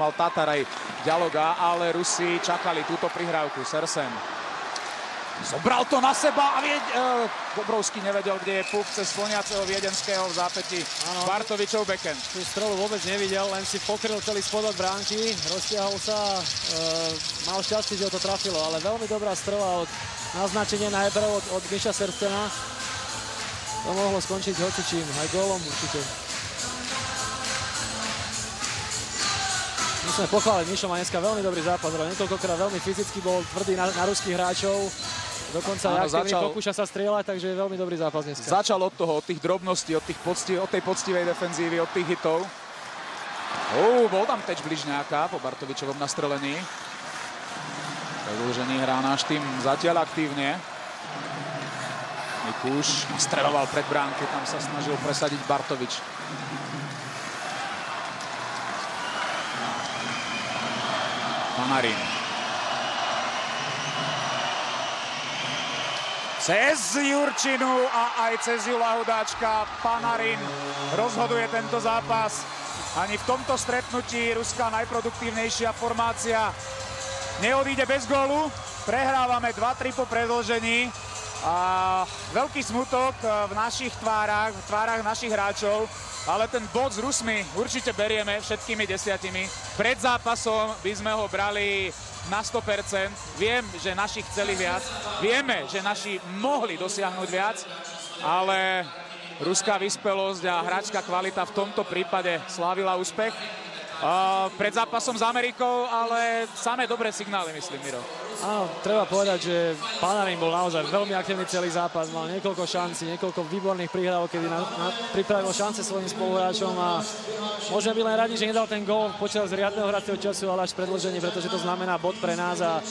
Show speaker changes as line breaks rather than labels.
mal Tataraj Dialoga, ale Rusi čakali túto prihrávku. Sersen zobral to na seba a Bobrovský nevedel, kde je puk cez sloniaceho viedenského v zápäti. Bartovičov backhand.
Tú strelu vôbec nevidel, len si pokryl celý spodok bránky, roztiahol sa, mal šťastie, že ho to trafilo, ale veľmi dobrá strela od naznačenia najprv od Miša Sersena. To mohlo skončiť hocičím, aj gólom určite. Musíme pochváliť, Mišo má dneska veľmi dobrý zápas, niekoľkokrát veľmi fyzicky bol tvrdý na ruských hráčov. Dokonca pokúša sa strieľať, takže je veľmi dobrý zápas dneska.
Začal od toho, od tých drobností, od tej poctivej defenzívy, od tých hitov. Bol tam teč bližňáka po Bartovičovom nastrelení. Predĺžení hrá náš tým zatiaľ aktívne. Mikuš nastreľoval pred bránku, tam sa snažil presadiť Bartovič. Panarin. Cez Jurčinu a aj cez Jula Hudáčka Panarin rozhoduje tento zápas. Ani v tomto stretnutí ruská najproduktívnejšia formácia neodíde bez gólu. Prehrávame 2-3 po predĺžení a veľký smutok v našich tvárach, v tvárach našich hráčov. Ale ten bod s Rusmi určite berieme všetkými 10. Pred zápasom by sme ho brali na 100%. Viem, že naši chceli viac. Vieme, že naši mohli dosiahnuť viac. Ale ruská vyspelosť a hráčka kvalita v tomto prípade slávila úspech. Pred zápasom s Amerikou, ale samé dobré signály, myslím, Miro.
Áno, treba povedať, že Panarin bol naozaj veľmi aktívny celý zápas, mal niekoľko šancí, niekoľko výborných prihrávok, kedy pripravil šance svojim spoluhráčom a môžeme byť len radi, že nedal ten gól počas riadneho hracieho času, ale až v predĺžení, pretože to znamená bod pre nás a